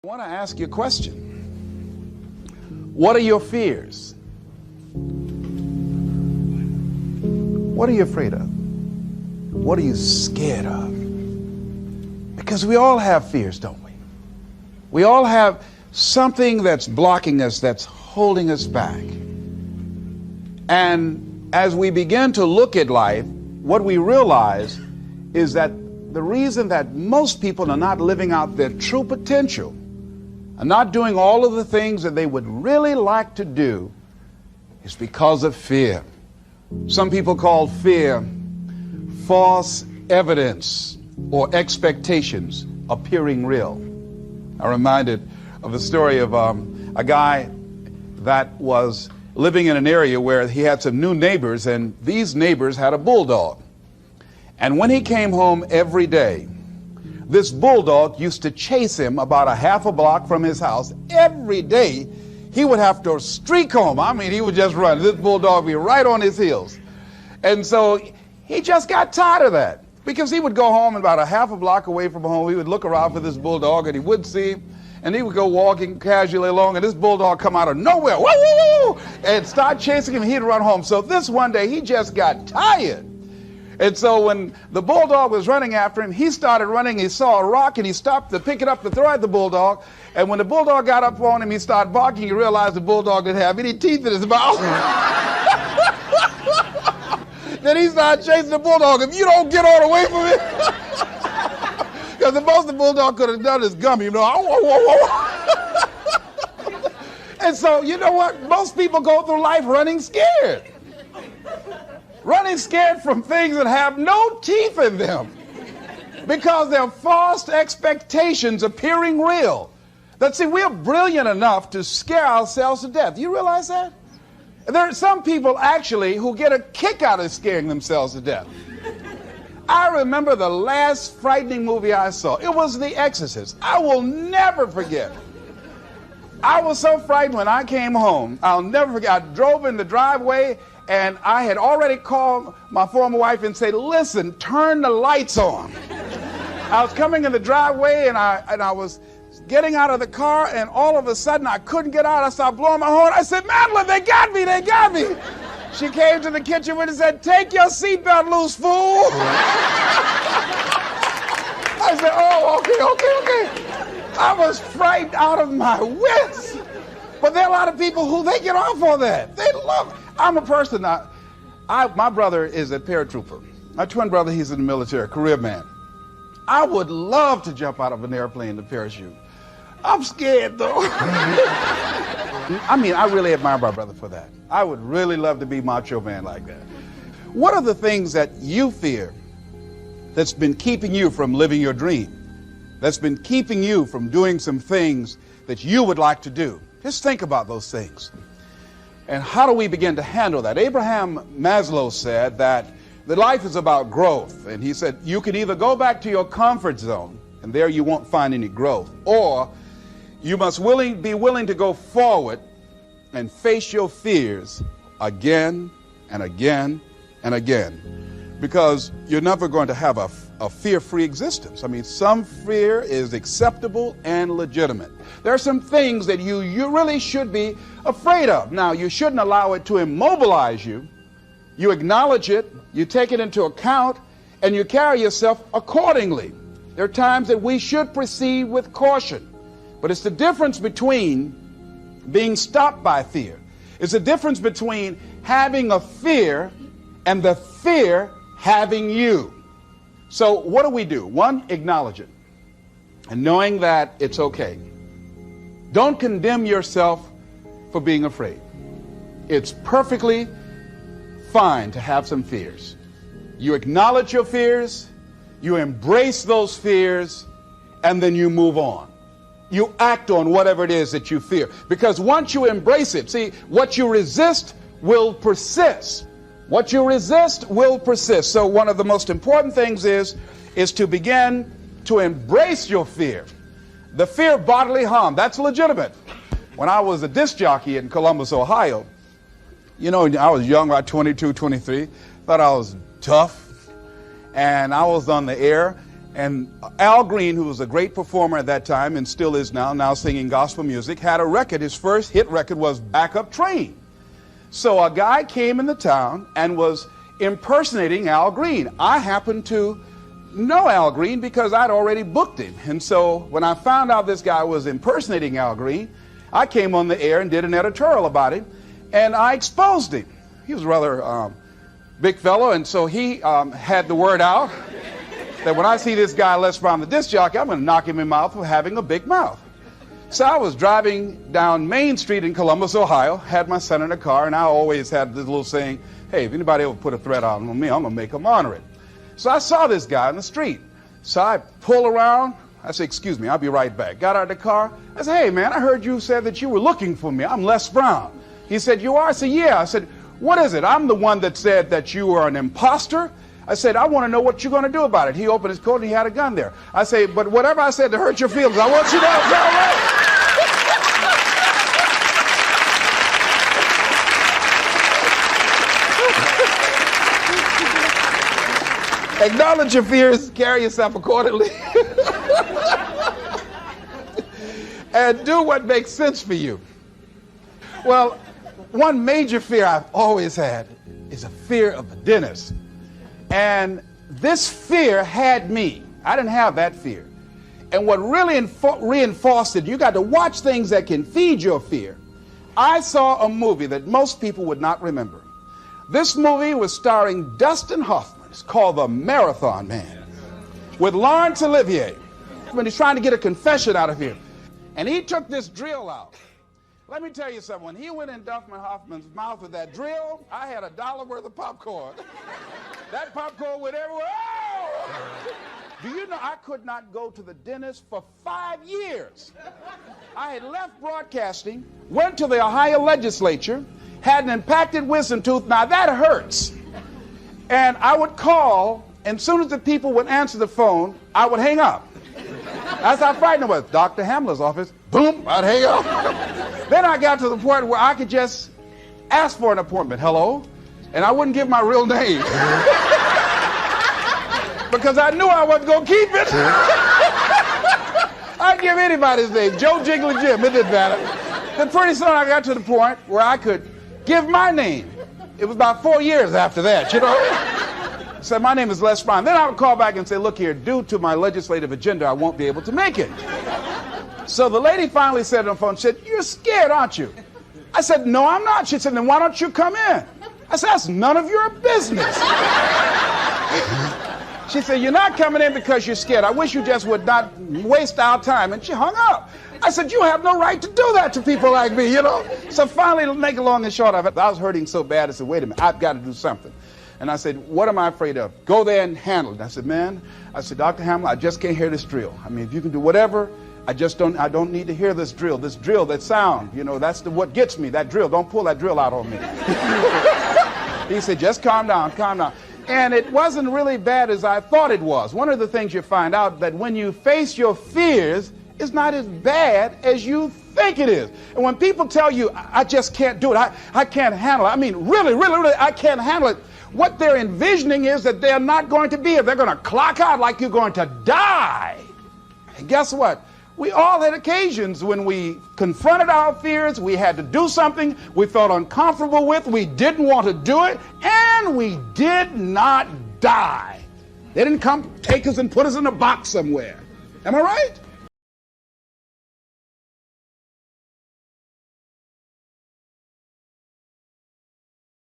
I want to ask you a question. What are your fears? What are you afraid of? What are you scared of? Because we all have fears, don't we? We all have something that's blocking us, that's holding us back. And as we begin to look at life, what we realize is that the reason that most people are not living out their true potential, are not doing all of the things that they would really like to do, is because of fear. Some people call fear false evidence or expectations appearing real. I'm reminded of the story of a guy that was living in an area where he had some new neighbors, and these neighbors had a bulldog. And when he came home every day, this bulldog used to chase him about a half a block from his house. Every day, he would have to streak home. I mean, he would just run. This bulldog would be right on his heels. And so he just got tired of that, because he would go home and about a half a block away from home, he would look around for this bulldog and he wouldn't see him. And he would go walking casually along, and this bulldog come out of nowhere, woo, woo, woo, and start chasing him. He'd run home. So this one day, he just got tired. And so when the bulldog was running after him, he started running. He saw a rock, and he stopped to pick it up to throw at the bulldog. And when the bulldog got up on him, he started barking. He realized the bulldog didn't have any teeth in his mouth. Then he started chasing the bulldog. If you don't get on away from it, because the most the bulldog could have done is gummy, you know. And so, you know what? Most people go through life running scared. Running scared from things that have no teeth in them, because they're false expectations appearing real. That, see, we're brilliant enough to scare ourselves to death. Do you realize that? There are some people actually who get a kick out of scaring themselves to death. I remember the last frightening movie I saw. It was The Exorcist. I will never forget. I was so frightened when I came home. I'll never forget. I drove in the driveway, and I had already called my former wife and said, listen, turn the lights on. I was coming in the driveway, and I was getting out of the car, and all of a sudden I couldn't get out. I started blowing my horn. I said, Madeline, they got me, they got me. She came to the kitchen with and said, take your seatbelt loose, fool. I said, oh, okay. I was frightened out of my wits. But there are a lot of people who, they get off on that. They love it. I'm a person, my brother is a paratrooper. My twin brother, he's in the military, career man. I would love to jump out of an airplane to parachute. I'm scared, though. I mean, I really admire my brother for that. I would really love to be macho man like that. What are the things that you fear that's been keeping you from living your dream? That's been keeping you from doing some things that you would like to do? Just think about those things. And how do we begin to handle that? Abraham Maslow said that life is about growth. And he said, you can either go back to your comfort zone, and there you won't find any growth, or you must be willing to go forward and face your fears again and again and again, because you're never going to have a fear-free existence. I mean, some fear is acceptable and legitimate. There are some things that you really should be afraid of. Now, you shouldn't allow it to immobilize you. You acknowledge it, you take it into account, and you carry yourself accordingly. There are times that we should proceed with caution. But it's the difference between being stopped by fear. It's the difference between having a fear and the fear having you. So what do? One, acknowledge it. And knowing that it's okay. Don't condemn yourself for being afraid. It's perfectly fine to have some fears. You acknowledge your fears, you embrace those fears, and then you move on. You act on whatever it is that you fear. Because once you embrace it, see, what you resist will persist. What you resist will persist. So one of the most important things is to begin to embrace your fear. The fear of bodily harm, that's legitimate. When I was a disc jockey in Columbus, Ohio, you know, I was young, about 22, 23, thought I was tough, and I was on the air, And Al Green, who was a great performer at that time and still is now singing gospel music, had a record. His first hit record was Backup Train. So a guy came in the town and was impersonating Al Green. I happened to know Al Green because I'd already booked him. And so when I found out this guy was impersonating Al Green, I came on the air and did an editorial about him, and I exposed him. He was a rather big fellow, and so he had the word out that when I see this guy Les Brown, the disc jockey, I'm going to knock him in the mouth for having a big mouth. So I was driving down Main Street in Columbus, Ohio, had my son in the car, and I always had this little saying, hey, if anybody ever put a threat on me, I'm going to make them honor it. So I saw this guy in the street. So I pull around. I said, excuse me, I'll be right back. Got out of the car. I said, hey, man, I heard you said that you were looking for me. I'm Les Brown. He said, you are? I said, yeah. I said, what is it? I'm the one that said that you were an imposter. I said, I want to know what you're going to do about it. He opened his coat and he had a gun there. I say, but whatever I said to hurt your feelings, I want you to know it's all right. Acknowledge your fears, carry yourself accordingly, and do what makes sense for you. Well, one major fear I've always had is a fear of the dentist. And this fear had me. I didn't have that fear. And what really reinforced it, you got to watch things that can feed your fear. I saw a movie that most people would not remember. This movie was starring Dustin Hoffman. It's called The Marathon Man, with Laurence Olivier, when he's trying to get a confession out of him. And he took this drill out. Let me tell you something. When he went in Dustin Hoffman's mouth with that drill, I had $1 worth of popcorn. That popcorn went everywhere. Oh! Do you know I could not go to the dentist for 5 years? I had left broadcasting, went to the Ohio legislature, had an impacted wisdom tooth. Now that hurts. And I would call, and as soon as the people would answer the phone, I would hang up. That's how frightened I was. Dr. Hamler's office, boom, I'd hang up. Then I got to the point where I could just ask for an appointment. Hello? And I wouldn't give my real name. Because I knew I wasn't going to keep it. I'd give anybody's name. Joe Jiggly Jim, it didn't matter. Then pretty soon I got to the point where I could give my name. It was about 4 years after that, you know. I said, my name is Les Brown. Then I would call back and say, look here, due to my legislative agenda, I won't be able to make it. So the lady finally said on the phone, she said, you're scared, aren't you? I said, no, I'm not. She said, then why don't you come in? I said, that's none of your business. She said, you're not coming in because you're scared. I wish you just would not waste our time. And she hung up. I said, you have no right to do that to people like me, you know. So finally, to make it long and short of it, I was hurting so bad, I said, wait a minute, I've got to do something. And I said, what am I afraid of? Go there and handle it. I said, man, Dr. Hamler, I just can't hear this drill. I mean, if you can do whatever, I don't need to hear this drill, that sound, you know, that's what gets me, that drill. Don't pull that drill out on me. He said, just calm down, calm down. And it wasn't really bad as I thought it was. One of the things you find out that when you face your fears, it's not as bad as you think it is. And when people tell you, I just can't do it, I can't handle it, I mean, really, I can't handle it, what they're envisioning is that they're not going to be here. They're going to clock out like you're going to die. And guess what? We all had occasions when we confronted our fears, we had to do something we felt uncomfortable with, we didn't want to do it, and we did not die. They didn't come take us and put us in a box somewhere. Am I right?